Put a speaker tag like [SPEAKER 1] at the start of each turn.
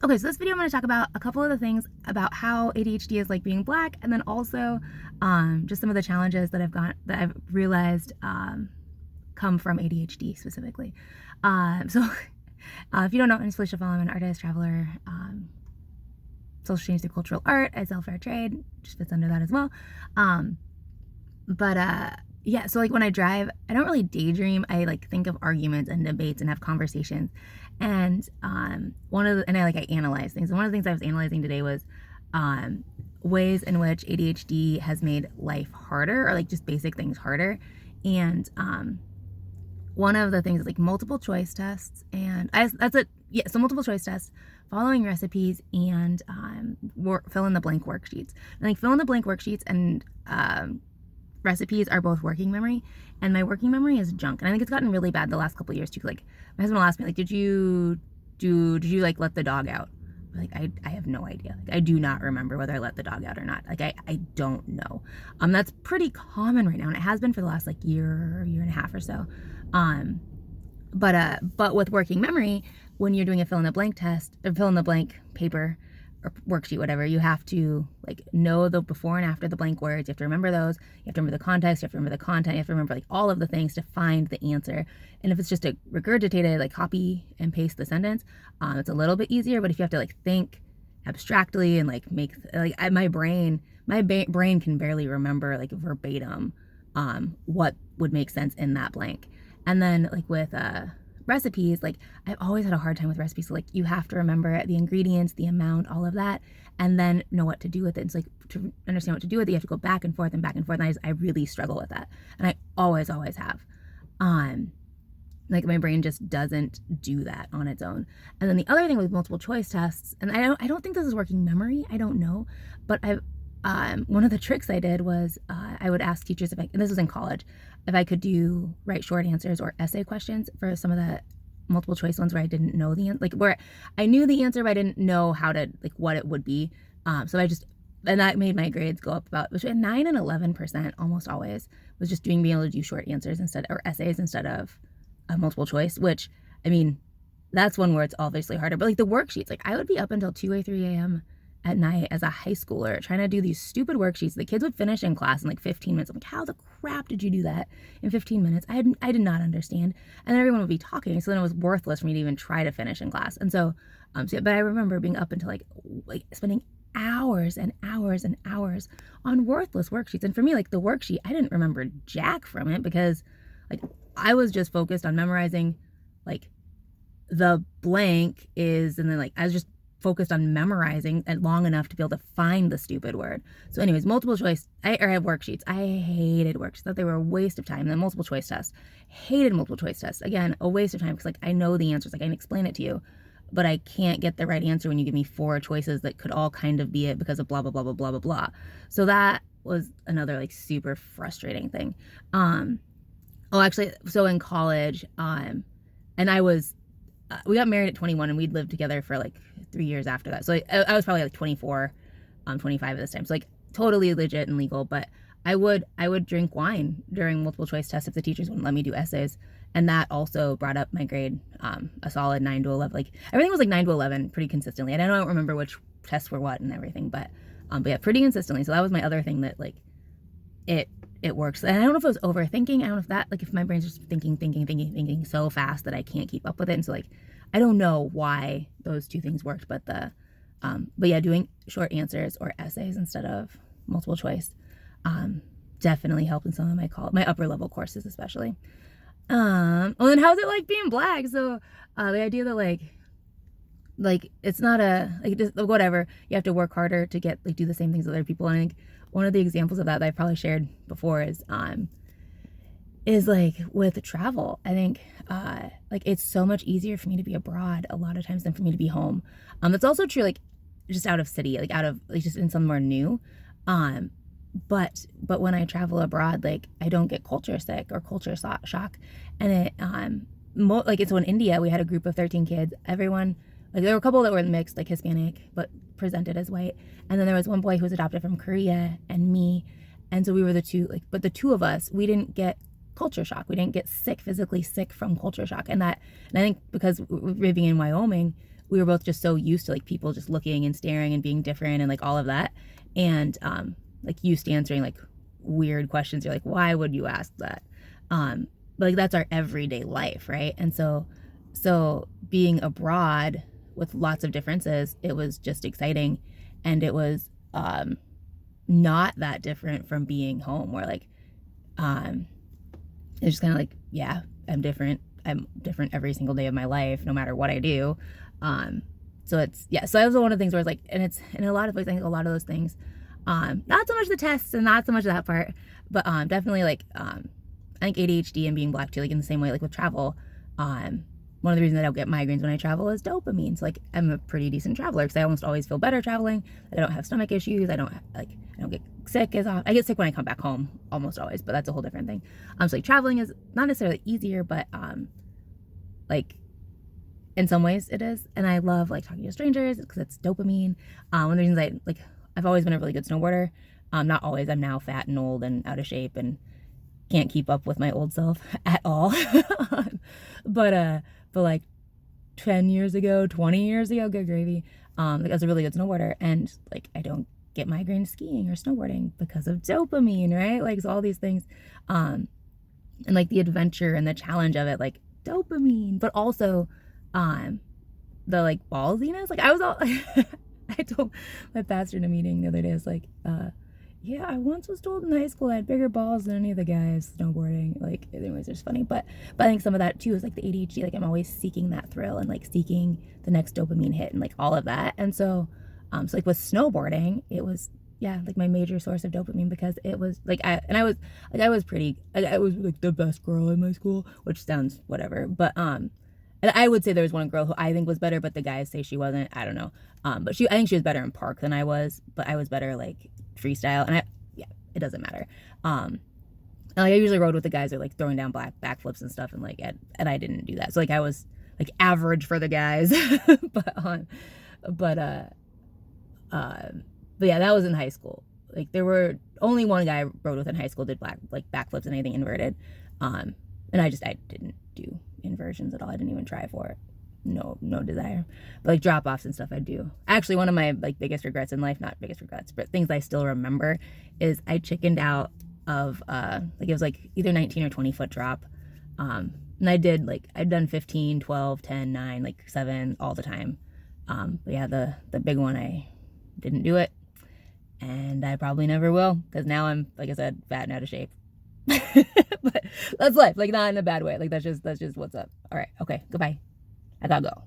[SPEAKER 1] Okay, so this video I'm going to talk about a couple of the things about how ADHD is like being Black, and then also just some of the challenges that I've realized come from ADHD specifically. If you don't know, my name is Felicia Fall. I'm an artist, traveler, social change through cultural art. I sell fair trade, just fits under that as well. Yeah, so like when I drive, I don't really daydream. I like think of arguments and debates and have conversations. And I analyze things. And one of the things I was analyzing today was ways in which ADHD has made life harder, or like just basic things harder. And one of the things is like multiple choice tests, and so multiple choice tests, following recipes, and fill in the blank worksheets. And like fill in the blank worksheets and recipes are both working memory, and my working memory is junk. And I think it's gotten really bad the last couple of years too. Like my husband will ask me, like, did you like let the dog out? Like I have no idea. Like I do not remember whether I let the dog out or not. Like I don't know. That's pretty common right now, and it has been for the last like year and a half or so. But with working memory, when you're doing a fill in the blank test or fill in the blank paper or worksheet, whatever, you have to like know the before and after the blank words. You have to remember those. You have to remember the context. You have to remember the content. You have to remember like all of the things to find the answer. And if it's just a regurgitated, like copy and paste the sentence, it's a little bit easier. But if you have to like think abstractly and like make like my brain can barely remember like verbatim what would make sense in that blank. And then like with recipes, like I've always had a hard time with recipes. So like you have to remember the ingredients, the amount, all of that, and then know what to do with it. It's like to understand what to do with it, you have to go back and forth and back and forth. And I really struggle with that, and I always have. Like my brain just doesn't do that on its own. And then the other thing with multiple choice tests, and I don't think this is working memory. I don't know, but one of the tricks I did was I would ask teachers and this was in college, if I could write short answers or essay questions for some of the multiple choice ones where I didn't know the answer, like where I knew the answer but I didn't know how to like what it would be. And that made my grades go up about between 9 and 11% almost always, was just being able to do short answers or essays instead of multiple choice, which I mean that's one where it's obviously harder. But like the worksheets, like I would be up until 2 or 3 a.m. at night as a high schooler trying to do these stupid worksheets. The kids would finish in class in like 15 minutes. I'm like, how the crap did you do that in 15 minutes? I did not understand. And then everyone would be talking, so then it was worthless for me to even try to finish in class. And so, but I remember being up until like spending hours and hours and hours on worthless worksheets. And for me, like the worksheet, I didn't remember jack from it because like I was just focused on memorizing like the blank is, and then like I was just focused on memorizing it long enough to be able to find the stupid word. So anyways, multiple choice, I have worksheets. I hated worksheets. Thought they were a waste of time. And then multiple choice tests. Hated multiple choice tests. Again, a waste of time because like I know the answers. Like I can explain it to you, but I can't get the right answer when you give me 4 choices that could all kind of be it because of blah, blah, blah, blah, blah, blah, blah. So that was another like super frustrating thing. So in college, and we got married at 21 and we'd lived together for like 3 years after that. So I was probably like 24, 25 at this time. So like totally legit and legal, but I would drink wine during multiple choice tests if the teachers wouldn't let me do essays. And that also brought up my grade, a solid 9 to 11. Like everything was like 9 to 11 pretty consistently. And I don't remember which tests were what and everything, but yeah, pretty consistently. So that was my other thing that like it works. And I don't know if it was overthinking. I don't know if that, like if my brain's just thinking so fast that I can't keep up with it. And so like, I don't know why those two things worked, but yeah, doing short answers or essays instead of multiple choice, definitely helped in some of my upper level courses, especially. Well, then how's it like being Black? So, the idea that like it's not just whatever, you have to work harder to get like do the same things as other people. And I think one of the examples of that I probably shared before is like with travel. I think like it's so much easier for me to be abroad a lot of times than for me to be home. That's also true like just out of city, like out of like just in somewhere new. But when I travel abroad, like I don't get culture sick or culture shock. And it so in India we had a group of 13 kids. Everyone, like there were a couple that were mixed, like Hispanic, but presented as white. And then there was one boy who was adopted from Korea and me. And so we were the two, like, but the two of us, we didn't get culture shock. We didn't get physically sick from culture shock. And I think because living in Wyoming, we were both just so used to like people just looking and staring and being different and like all of that. And like used to answering like weird questions. You're like, why would you ask that? But like that's our everyday life, right? And so being abroad with lots of differences, it was just exciting. And it was not that different from being home, where like it's just kind of like, yeah, I'm different every single day of my life, no matter what I do. So it's, yeah, so that was one of the things where it's like, and it's in a lot of ways, I think a lot of those things, not so much the tests and not so much that part, but definitely like I think ADHD and being Black too, like in the same way, like with travel, one of the reasons I don't get migraines when I travel is dopamine. So like I'm a pretty decent traveler because I almost always feel better traveling. I don't have stomach issues. I don't get sick as often. I get sick when I come back home almost always, but that's a whole different thing. So like traveling is not necessarily easier, but like in some ways it is. And I love like talking to strangers because it's dopamine. One of the reasons I've always been a really good snowboarder. Not always. I'm now fat and old and out of shape and can't keep up with my old self at all. But like 10 years ago, 20 years ago, good gravy, like I was a really good snowboarder, and like I don't get migraines skiing or snowboarding because of dopamine, right? Like, so all these things, and like the adventure and the challenge of it, like dopamine, but also the like ballsiness. Like I was all I told my pastor in a meeting the other day, I was like, yeah, I once was told in high school I had bigger balls than any of the guys snowboarding. Like, anyways, it's funny. But I think some of that too is like the ADHD. Like, I'm always seeking that thrill and like seeking the next dopamine hit and like all of that. And so like with snowboarding, it was, yeah, like my major source of dopamine, because it was like I was like the best girl in my school, which sounds whatever. But and I would say there was one girl who I think was better, but the guys say she wasn't. I don't know. But I think she was better in park than I was, but I was better like freestyle, and it doesn't matter. And like I usually rode with the guys that are like throwing down backflips and stuff, and like and I didn't do that. So like I was like average for the guys, but yeah, that was in high school. Like there were only one guy I rode with in high school did backflips and anything inverted, and I didn't do inversions at all. I didn't even try for it. No desire. But like drop offs and stuff I do. Actually, one of my like biggest regrets in life, not biggest regrets, but things I still remember, is I chickened out of like it was like either 19 or 20 foot drop. And I'd done 15, 12, 10, 9, like 7 all the time. But yeah, the big one, I didn't do it, and I probably never will, because now I'm, like I said, fat and out of shape. But that's life, like not in a bad way. Like that's just what's up. All right, okay, goodbye. I gotta go.